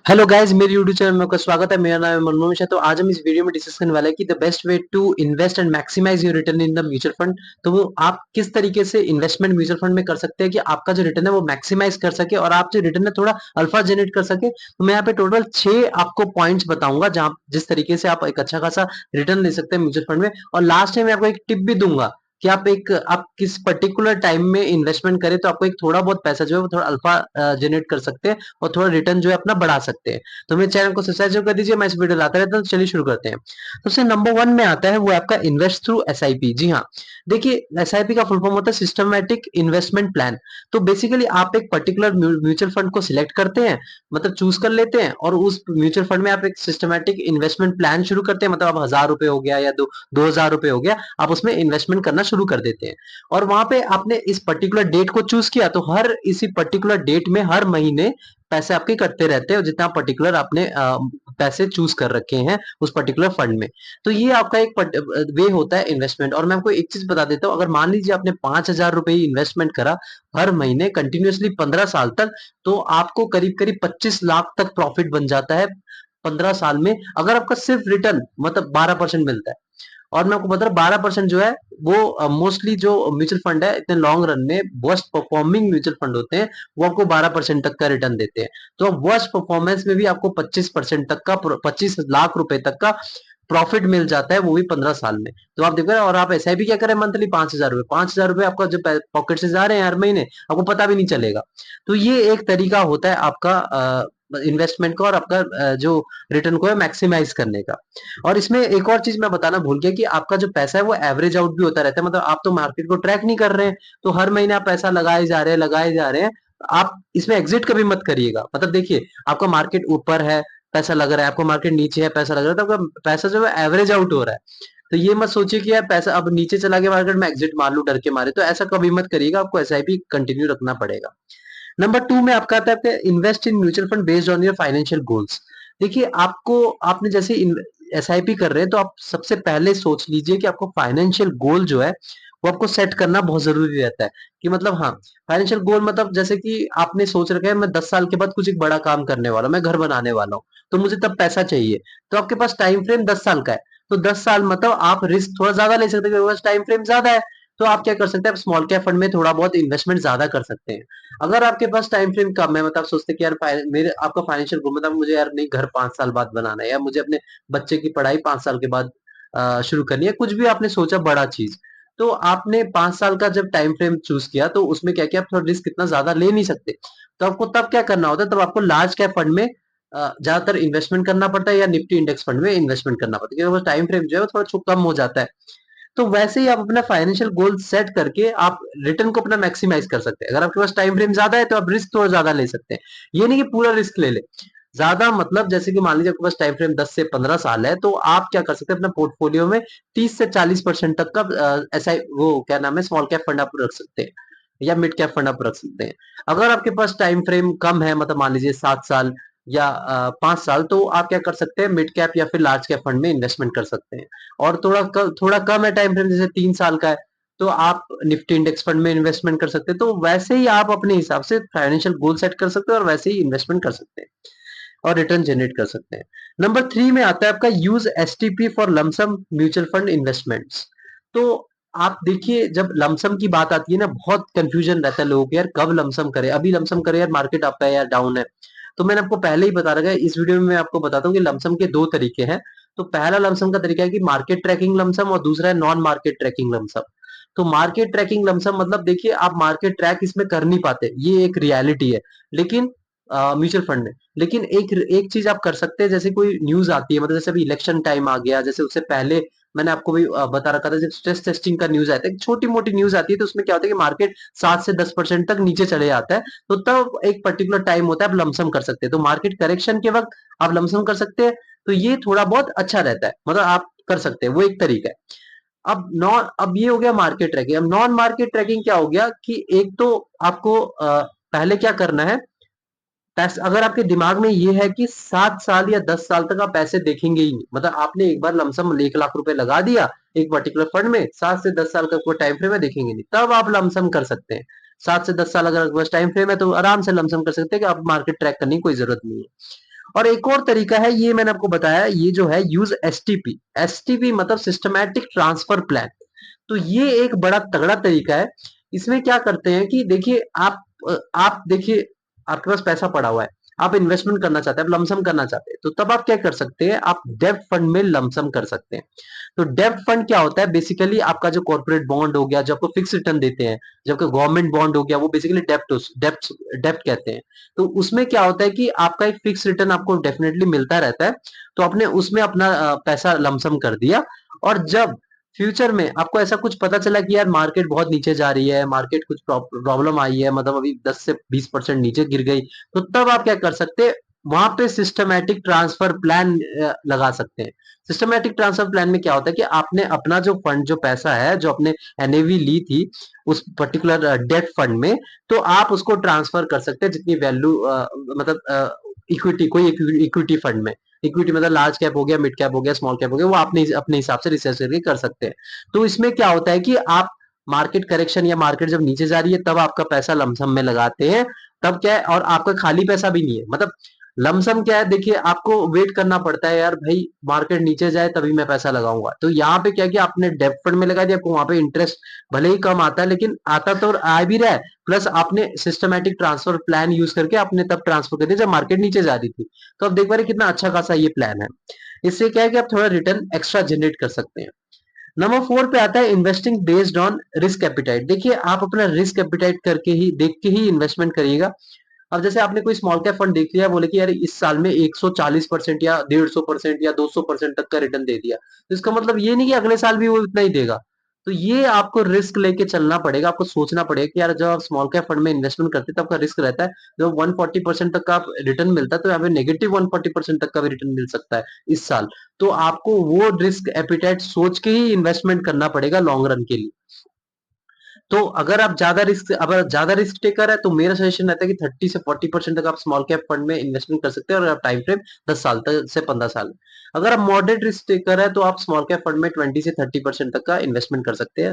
Hello guys, मेरे YouTube channel में आपका स्वागत है। मेरा नाम है मनोज है। तो आज हम इस वीडियो में डिस्कस करने वाले हैं कि the best way to invest and maximise your return in the mutual fund. तो वो आप किस तरीके से इन्वेस्टमेंट म्यूचुअल फंड में कर सकते हैं कि आपका जो रिटर्न है वो मैक्सिमाइज कर सके और आप जो रिटर्न है थोड़ा अल्फा जनरेट कर सके। तो मैं यहाँ पे टोटल 6 आपको पॉइंट्स बताऊंगा जहां जिस तरीके से आप एक अच्छा खासा रिटर्न ले सकते हैं म्यूचुअल फंड में। और लास्ट में मैं आपको एक टिप भी दूंगा कि आप किस पर्टिकुलर टाइम में इन्वेस्टमेंट करें तो आपको एक थोड़ा बहुत पैसा जो है वो थोड़ा अल्फा जनरेट कर सकते हैं और थोड़ा रिटर्न जो है अपना बढ़ा सकते हैं। तो मेरे चैनल को सब्सक्राइब जरूर कर दीजिए। मैं इस वीडियो लाता रहता हूँ। तो चलिए शुरू करते हैं। तो सबसे नंबर 1 में आता है वो आपका इन्वेस्ट थ्रू एसआईपी। जी हाँ, देखिए एसआईपी का फुल फॉर्म होता है सिस्टमैटिक इन्वेस्टमेंट प्लान। तो बेसिकली आप एक पर्टिकुलर म्यूचुअल फंड को सिलेक्ट करते हैं, मतलब चूज कर लेते हैं और उस म्यूचुअल फंड में आप एक सिस्टमैटिक इन्वेस्टमेंट प्लान शुरू करते हैं। मतलब आप 1000 रुपए हो गया या 2000 रुपए हो गया, आप उसमें इन्वेस्टमेंट करना शुरू कर देते हैं। और वहां पे आपने इस पर्टिकुलर डेट को चूज किया तो हर इसी पर्टिकुलर डेट में हर महीने पैसे आपके कटते रहते हैं जितना पर्टिकुलर आपने पैसे चूज कर रखे हैं उस पर्टिकुलर फंड में। तो ये आपका एक वे होता है इन्वेस्टमेंट। और मैं आपको एक चीज बता देता हूँ, अगर मान लीजिए आपने 5000 रुपए इन्वेस्टमेंट करा हर महीने कंटिन्यूअसली 15 साल तक, तो आपको करीब करीब 25 लाख तक प्रॉफिट बन जाता है 15 साल में, अगर आपका सिर्फ रिटर्न मतलब 12% मिलता है। और मैं आपको बता रहा 12% जो है वो मोस्टली जो म्यूचुअल फंड है इतने लॉन्ग रन में वर्स्ट परफॉर्मिंग म्यूचुअल फंड होते हैं, वो आपको 12% तक का रिटर्न देते हैं। तो अब वर्स्ट परफॉर्मेंस में भी आपको 25% तक का 25 लाख रुपए तक का प्रॉफिट मिल जाता है, वो भी 15 साल में। तो आप देखो, और आप एसआईपी क्या करें मंथली 5000 रुपए, 5000 रुपए आपका जो पॉकेट से जा रहे हैं हर महीने, आपको पता भी नहीं चलेगा। तो ये एक तरीका होता है आपका इन्वेस्टमेंट का और आपका जो रिटर्न को है मैक्सिमाइज करने का। और इसमें एक और चीज मैं बताना भूल गया कि आपका जो पैसा है वो एवरेज आउट भी होता रहता है। मतलब आप तो मार्केट को ट्रैक नहीं कर रहे हैं, तो हर महीने आप पैसा लगाए जा रहे हैं। आप इसमें एग्जिट कभी मत करिएगा। मतलब देखिए, आपका मार्केट ऊपर है, पैसा लग रहा है, आपको मार्केट नीचे है, पैसा लग रहा है, तो आपका पैसा जो है एवरेज आउट हो रहा है। तो ये मत सोचिए कि यार पैसा अब नीचे चला गया मार्केट में एग्जिट मार लूं डर के मारे, तो ऐसा कभी मत करिएगा। आपको एसआईपी कंटिन्यू रखना पड़ेगा। नंबर 2 में आपका आता है invest in mutual fund based on your financial goals. देखिए, आपको आपने जैसे एसआईपी कर रहे हैं तो आप सबसे पहले सोच लीजिए कि आपको फाइनेंशियल गोल जो है वो आपको सेट करना बहुत जरूरी रहता है। कि मतलब हाँ, फाइनेंशियल गोल मतलब जैसे कि आपने सोच रखा है मैं 10 साल के बाद कुछ एक बड़ा काम करने वाला हूँ, मैं घर बनाने वाला हूँ, तो मुझे तब पैसा चाहिए। तो आपके पास टाइम फ्रेम 10 साल का है। तो 10 साल मतलब आप रिस्क थोड़ा ज्यादा ले सकते हैं क्योंकि टाइम फ्रेम ज्यादा है। तो आप क्या कर सकते हैं, आप स्मॉल कैप फंड में थोड़ा बहुत इन्वेस्टमेंट ज्यादा कर सकते हैं। अगर आपके पास टाइम फ्रेम कम है, मतलब आप सोचते हैं कि यार मेरे आपका फाइनेंशियल गोल मतलब मुझे यार नहीं घर 5 साल बाद बनाना है, या मुझे अपने बच्चे की पढ़ाई 5 साल के बाद शुरू करनी है, कुछ भी आपने सोचा बड़ा चीज, तो आपने 5 साल का जब टाइम फ्रेम चूज किया तो उसमें क्या किया, आप थोड़ा रिस्क इतना ज्यादा ले नहीं सकते। तो आपको तब क्या करना होता है, तब आपको लार्ज कैप फंड में ज्यादातर इन्वेस्टमेंट करना पड़ता है या निफ्टी इंडेक्स फंड में इन्वेस्टमेंट करना पड़ता है, क्योंकि टाइम फ्रेम जो है वो थोड़ा कम हो जाता है। तो वैसे ही आप अपना फाइनेंशियल गोल सेट करके आप रिटर्न को अपना मैक्सिमाइज कर सकते हैं। अगर आपके पास टाइम फ्रेम ज्यादा है तो आप रिस्क थोड़ा ज्यादा ले सकते हैं। ये नहीं कि पूरा रिस्क ले ले ज्यादा, मतलब जैसे कि मान लीजिए आपके पास टाइम फ्रेम 10 से 15 साल है, तो आप क्या कर सकते हैं, अपना पोर्टफोलियो में 30 से 40% तक का ऐसा वो क्या नाम है स्मॉल कैप फंड आप रख सकते हैं या मिड कैप फंड आप रख सकते हैं। अगर आपके पास टाइम फ्रेम कम है, मतलब मान लीजिए 7 साल या 5 साल, तो आप क्या कर सकते हैं, मिड कैप या फिर लार्ज कैप फंड में इन्वेस्टमेंट कर सकते हैं। और थोड़ा कम है टाइम फ्रेम, जैसे 3 साल का है, तो आप निफ्टी इंडेक्स फंड में इन्वेस्टमेंट कर सकते हैं। तो वैसे ही आप अपने हिसाब से फाइनेंशियल गोल सेट कर सकते हैं और वैसे ही इन्वेस्टमेंट कर सकते हैं और रिटर्न जनरेट कर सकते हैं। नंबर 3 में आता है आपका use STP for lump sum mutual fund investments. तो आप देखिए, जब लमसम की बात आती है ना, बहुत कंफ्यूजन रहता है लोगों को, यार कब लमसम करे, अभी लमसम करे, यार मार्केट अप है या डाउन है। तो मैंने आपको पहले ही बता रखा है, इस वीडियो में मैं आपको बताता हूँ कि लमसम के 2 तरीके हैं। तो पहला लमसम का तरीका है कि मार्केट ट्रैकिंग लमसम, और दूसरा है नॉन मार्केट ट्रैकिंग लमसम। तो मार्केट ट्रैकिंग लमसम मतलब देखिए, आप मार्केट ट्रैक इसमें कर नहीं पाते, ये एक रियलिटी है। लेकिन म्यूचुअल फंड में, लेकिन एक चीज आप कर सकते हैं, जैसे कोई न्यूज आती है, मतलब जैसे अभी इलेक्शन टाइम आ गया, जैसे उससे पहले मैंने आपको भी बता रखा था, जब स्ट्रेस टेस्टिंग का न्यूज आता है, छोटी मोटी न्यूज आती है, तो उसमें क्या होता है कि मार्केट 7 से 10% तक नीचे चले जाता है। तो तब एक पर्टिकुलर टाइम होता है, आप लमसम कर सकते हैं। तो मार्केट करेक्शन के वक्त आप लमसम कर सकते हैं। तो ये थोड़ा बहुत अच्छा रहता है, मतलब आप कर सकते हैं, वो एक तरीका है। अब ये हो गया मार्केट ट्रैकिंग। अब नॉन मार्केट ट्रैकिंग क्या हो गया कि एक तो आपको पहले क्या करना है, अगर आपके दिमाग में ये है कि 7 साल या 10 साल तक आप पैसे देखेंगे ही नहीं, मतलब आपने एक बार लमसम 1 लाख रुपए लगा दिया एक पर्टिकुलर फंड में, 7 से 10 साल का कोई टाइम फ्रेम है, देखेंगे नहीं, तब आप लमसम कर सकते हैं। 7 से 10 साल अगर आपके पास टाइम फ्रेम है तो आराम से लमसम कर सकते हैं कि आप मार्केट ट्रैक करने की कोई जरूरत नहीं है। और एक और तरीका है, ये मैंने आपको बताया, ये जो है यूज एसटीपी। एसटीपी मतलब सिस्टमैटिक ट्रांसफर प्लान। तो ये एक बड़ा तगड़ा तरीका है। इसमें क्या करते हैं कि देखिए आप देखिए आपके पास पैसा पड़ा हुआ है, आप इन्वेस्टमेंट करना चाहते हैं, आप लमसम करना चाहते हैं, तो तब आप क्या कर सकते हैं, आप डेब्ट फंड में लमसम कर सकते हैं। तो डेब्ट फंड क्या होता है, बेसिकली आपका जो कॉर्पोरेट बॉन्ड हो गया जो आपको फिक्स रिटर्न देते हैं, जो आपका गवर्नमेंट बॉन्ड हो गया, वो बेसिकली डेप्ट डेप्ट कहते हैं। तो उसमें क्या होता है कि आपका एक फिक्स रिटर्न आपको डेफिनेटली मिलता रहता है। तो आपने उसमें अपना पैसा लमसम कर दिया, और जब फ्यूचर में आपको ऐसा कुछ पता चला कि यार मार्केट बहुत नीचे जा रही है, मार्केट कुछ प्रॉब्लम आई है, मतलब अभी 10 से 20% नीचे गिर गई, तो तब आप क्या कर सकते हैं, वहां पे सिस्टमैटिक ट्रांसफर प्लान लगा सकते हैं। सिस्टमैटिक ट्रांसफर प्लान में क्या होता है कि आपने अपना जो फंड, जो पैसा है, जो आपने एनएवी ली थी उस पर्टिकुलर डेट फंड में, तो आप उसको ट्रांसफर कर सकते हैं जितनी वैल्यू, मतलब इक्विटी, कोई इक्विटी फंड में। इक्विटी मतलब लार्ज कैप हो गया, मिड कैप हो गया, स्मॉल कैप हो गया, वो आपने अपने हिसाब से रिसर्च करके कर सकते हैं। तो इसमें क्या होता है कि आप मार्केट करेक्शन या मार्केट जब नीचे जा रही है तब आपका पैसा लमसम में लगाते हैं। तब क्या है, और आपका खाली पैसा भी नहीं है, मतलब लमसम क्या है, देखिए आपको वेट करना पड़ता है, यार भाई मार्केट नीचे जाए तभी मैं पैसा लगाऊंगा। तो यहाँ पे क्या किया, आपने डेब्ट फंड में लगा दिया, आपको वहां पे इंटरेस्ट भले ही कम आता है, लेकिन आता तो आ भी रहा है, प्लस आपने सिस्टमैटिक ट्रांसफर प्लान यूज करके आपने तब ट्रांसफर कर दिया जब मार्केट नीचे जा रही थी। तो आप देख पा रहे कितना अच्छा खासा ये प्लान है। इससे क्या है कि आप थोड़ा रिटर्न एक्स्ट्रा जनरेट कर सकते हैं। नंबर 4 पे आता है investing based on risk appetite. देखिए आप अपना रिस्क एपिटाइट करके ही, देख के ही इन्वेस्टमेंट करिएगा। अब जैसे आपने कोई स्मॉल कैप फंड देख लिया, बोले कि यार इस साल में 140% या 150% या 200% तक का रिटर्न दे दिया, तो इसका मतलब ये नहीं कि अगले साल भी वो इतना ही देगा। तो ये आपको रिस्क लेके चलना पड़ेगा, आपको सोचना पड़ेगा कि यार जब आप स्मॉल कैप फंड में इन्वेस्टमेंट करते हैं तो आपका रिस्क रहता है। जब 140% तक का रिटर्न मिलता है, तो यहाँ पे नेगेटिव 140% तक का भी रिटर्न मिल सकता है इस साल। तो आपको वो रिस्क एपिटाइट सोच के ही इन्वेस्टमेंट करना पड़ेगा लॉन्ग रन के लिए। तो अगर ज्यादा रिस्क टेकर है, तो मेरा सजेशन रहता है कि 30 से 40% तक आप स्मॉल कैप फंड में इन्वेस्टमेंट कर सकते हैं, और टाइम फ्रेम 10 साल तक से 15 साल। अगर आप मॉडरेट रिस्क टेकर है, तो आप स्मॉल कैप फंड में 20 से 30% तक का इन्वेस्टमेंट कर सकते हैं।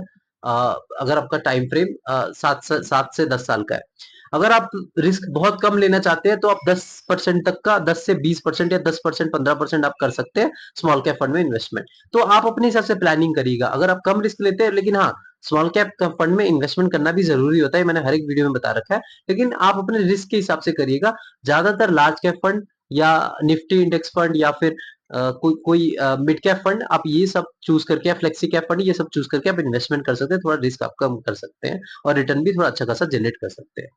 अगर आपका टाइम फ्रेम 7 से 10 साल का है। अगर आप रिस्क बहुत कम लेना चाहते हैं, तो आप 10% तक का, 10 से 20% या 10% 15% आप कर सकते हैं स्मॉल कैप फंड में इन्वेस्टमेंट। तो आप अपने हिसाब से प्लानिंग करिएगा। अगर आप कम रिस्क लेते हैं, लेकिन हाँ, स्मॉल कैप फंड में इन्वेस्टमेंट करना भी जरूरी होता है, मैंने हर एक वीडियो में बता रखा है, लेकिन आप अपने रिस्क के हिसाब से करिएगा। ज्यादातर लार्ज कैप फंड या निफ्टी इंडेक्स फंड या फिर कोई कोई मिड कैप फंड, आप ये सब चूज करके, या फ्लेक्सी कैप फंड, ये सब चूज करके आप इन्वेस्टमेंट कर सकते हैं, थोड़ा रिस्क आप कम कर सकते हैं, और रिटर्न भी थोड़ा अच्छा खासा जनरेट कर सकते हैं।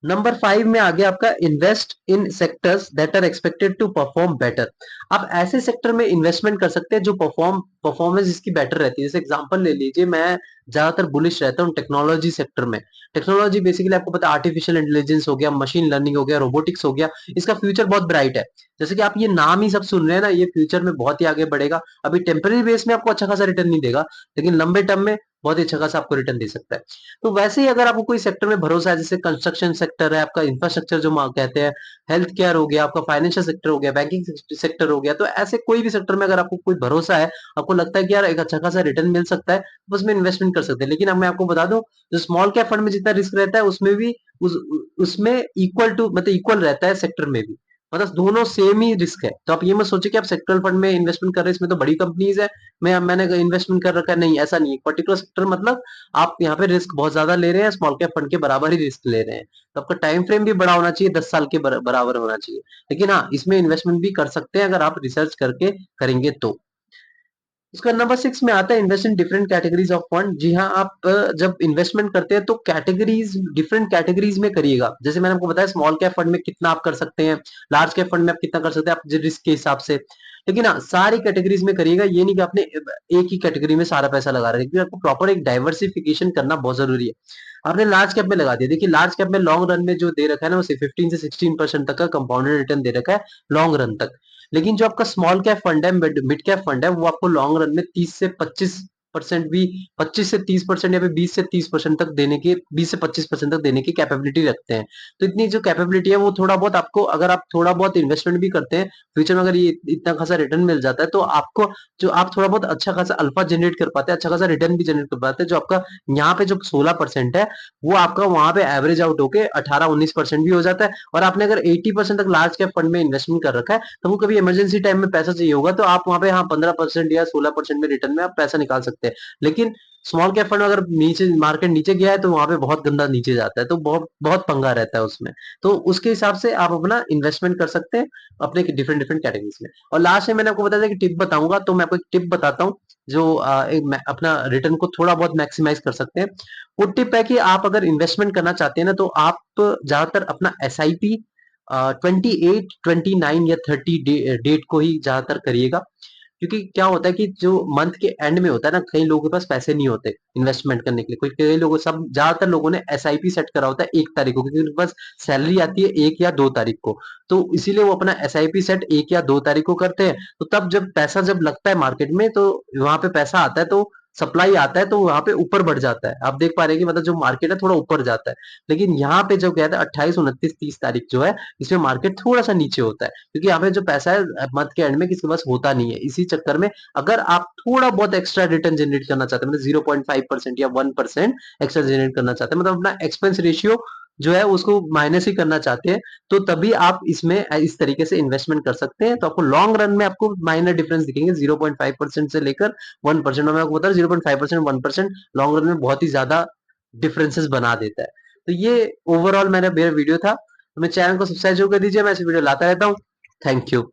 नंबर 5 में आ गया आपका invest in sectors that are expected to perform better. आप ऐसे सेक्टर में इन्वेस्टमेंट कर सकते हैं जो परफॉर्मेंस इसकी बेटर रहती है। जैसे एग्जांपल ले लीजिए, मैं ज्यादातर बुलिश रहता हूँ टेक्नोलॉजी सेक्टर में। टेक्नोलॉजी बेसिकली आपको पता है, आर्टिफिशियल इंटेलिजेंस हो गया, मशीन लर्निंग हो गया, रोबोटिक्स हो गया, इसका फ्यूचर बहुत ब्राइट है। जैसे कि आप ये नाम ही सब सुन रहे हैं ना, ये फ्यूचर में बहुत ही आगे बढ़ेगा। अभी टेम्पररी बेस में आपको अच्छा खासा रिटर्न नहीं देगा, लेकिन लंबे टर्म में बहुत ही अच्छा खासा आपको रिटर्न दे सकता है। तो वैसे ही अगर आपको कोई सेक्टर में भरोसा है, जैसे कंस्ट्रक्शन सेक्टर है, आपका इंफ्रास्ट्रक्चर जो कहते हैं, हेल्थ केयर हो गया, आपका फाइनेंशियल सेक्टर हो गया, बैंकिंग सेक्टर हो गया, तो ऐसे कोई भी सेक्टर में अगर आपको कोई भरोसा है, आपको लगता है कि यार एक अच्छा खासा रिटर्न मिल सकता है, तो उसमें इन्वेस्टमेंट कर सकते हैं। लेकिन अब मैं आपको बता दूं, जो स्मॉल कैप फंड में जितना रिस्क रहता है, उसमें भी उस उसमें इक्वल टू, मतलब इक्वल रहता है सेक्टर में भी, मतलब दोनों सेम ही रिस्क है। तो आप ये मत सोचिए कि आप सेक्टरल फंड में इन्वेस्टमेंट कर रहे हैं, इसमें तो बड़ी कंपनीज है, मैंने इन्वेस्टमेंट कर रखा है, नहीं ऐसा नहीं है। पर्टिकुलर सेक्टर मतलब आप यहाँ पे रिस्क बहुत ज्यादा ले रहे हैं, स्मॉल कैप फंड के बराबर ही रिस्क ले रहे हैं। तो आपका टाइम फ्रेम भी बड़ा होना चाहिए, 10 साल के बराबर होना चाहिए। लेकिन हाँ, इसमें इन्वेस्टमेंट भी कर सकते हैं अगर आप रिसर्च करके करेंगे तो। उसका नंबर 6 में आता है invest in different categories of fund. जी हाँ, आप जब इन्वेस्टमेंट करते हैं तो कैटेगरीज, डिफरेंट कैटेगरीज में करिएगा। जैसे मैंने आपको बताया, स्मॉल कैप फंड में कितना आप कर सकते हैं, लार्ज कैप फंड में आप कितना कर सकते हैं, आप रिस्क के हिसाब से। लेकिन हाँ, सारी कैटेगरीज में करिएगा, ये नहीं कि आपने एक ही कैटेगरी में सारा पैसा लगा रहा है, क्योंकि आपको प्रॉपर एक डाइवर्सिफिकेशन करना बहुत जरूरी है। आपने लार्ज कैप में लगा दिया, देखिए लार्ज कैप में लॉन्ग रन में जो दे रखा है ना, वो 15 से 16% तक का कंपाउंडेड रिटर्न दे रखा है लॉन्ग रन तक। लेकिन जो आपका स्मॉल कैप फंड है, मिड कैप फंड है, वो आपको लॉन्ग रन में 30 से 25 परसेंट भी 25 से 30% या फिर 20 से 30% तक देने की 20 से 25% तक देने की कैपेबिलिटी रखते हैं। तो इतनी जो कैपेबिलिटी है वो थोड़ा बहुत आपको अगर आप थोड़ा बहुत इन्वेस्टमेंट भी करते हैं, फ्यूचर में अगर ये इतना खासा रिटर्न मिल जाता है तो आपको जो आप थोड़ा बहुत अच्छा खासा अल्फा जनरेट कर पाते हैं, अच्छा खासा रिटर्न भी जनरेट कर पाते हैं। जो आपका यहाँ पे जो 16% है वो आपका वहां पे एवरेज आउट होके 18-19% भी हो जाता है। और आपने अगर 80% तक लार्ज कैप फंड में इन्वेस्टमेंट कर रखा है तो वो कभी इमरजेंसी टाइम में पैसा चाहिए होगा तो आप वहां पे हाँ 15% या 16% में रिटर्न में आप पैसा निकाल सकते हैं। लेकिन स्मॉल कैप फंड अगर नीचे मार्केट नीचे गया है तो वहां पे बहुत गंदा नीचे जाता है, तो बहुत बहुत पंगा रहता है उसमें। तो उसके हिसाब से आप अपना इन्वेस्टमेंट कर सकते हैं अपने डिफरेंट डिफरेंट कैटेगरीज में। और लास्ट में मैंने आपको बताया था कि टिप बताऊंगा, तो मैं आपको एक टिप बताता हूँ जो अपना रिटर्न को थोड़ा बहुत मैक्सिमाइज कर सकते हैं। वो टिप है कि आप अगर इन्वेस्टमेंट करना चाहते हैं ना तो आप ज्यादातर अपना एस आई पी 28, 29 या 30 डेट को ही ज्यादातर करिएगा। क्योंकि क्या होता है कि जो मंथ के एंड में होता है ना, कई लोगों के पास पैसे नहीं होते इन्वेस्टमेंट करने के लिए। कोई कई लोगों सब ज्यादातर लोगों ने एसआईपी सेट करा होता है 1 तारीख को, क्योंकि उनके पास सैलरी आती है 1 या 2 तारीख को। तो इसीलिए वो अपना एसआईपी सेट 1 या 2 तारीख को करते हैं। तो तब जब पैसा जब लगता है मार्केट में तो वहां पे पैसा आता है, तो सप्लाई आता है तो वहां पे ऊपर बढ़ जाता है। आप देख पा रहे हैं कि मतलब जो मार्केट है थोड़ा ऊपर जाता है। लेकिन यहाँ पे जो कहता है 28, 29, 30 तारीख जो है इसमें मार्केट थोड़ा सा नीचे होता है, क्योंकि यहाँ पे जो पैसा है मंथ के एंड में किसी के पास होता नहीं है। इसी चक्कर में अगर आप थोड़ा बहुत एक्स्ट्रा रिटर्न जनरेट करना चाहते हैं, मतलब 0.5% या 1% एक्स्ट्रा जनरेट करना चाहते हैं, मतलब अपना एक्सपेंस रेशियो जो है उसको माइनस ही करना चाहते हैं, तो तभी आप इसमें इस तरीके से इन्वेस्टमेंट कर सकते हैं। तो आपको लॉन्ग रन में आपको माइनर डिफरेंस दिखेंगे 0.5% से लेकर 1%। और मैं आपको बता रहा 0.5% 1% लॉन्ग रन में बहुत ही ज्यादा डिफरेंसेस बना देता है। तो ये ओवरऑल मेरा वीडियो था। तो मेरे चैनल को सब्सक्राइब जरूर कर दीजिए, मैं ऐसे वीडियो लाता रहता हूँ। Thank you.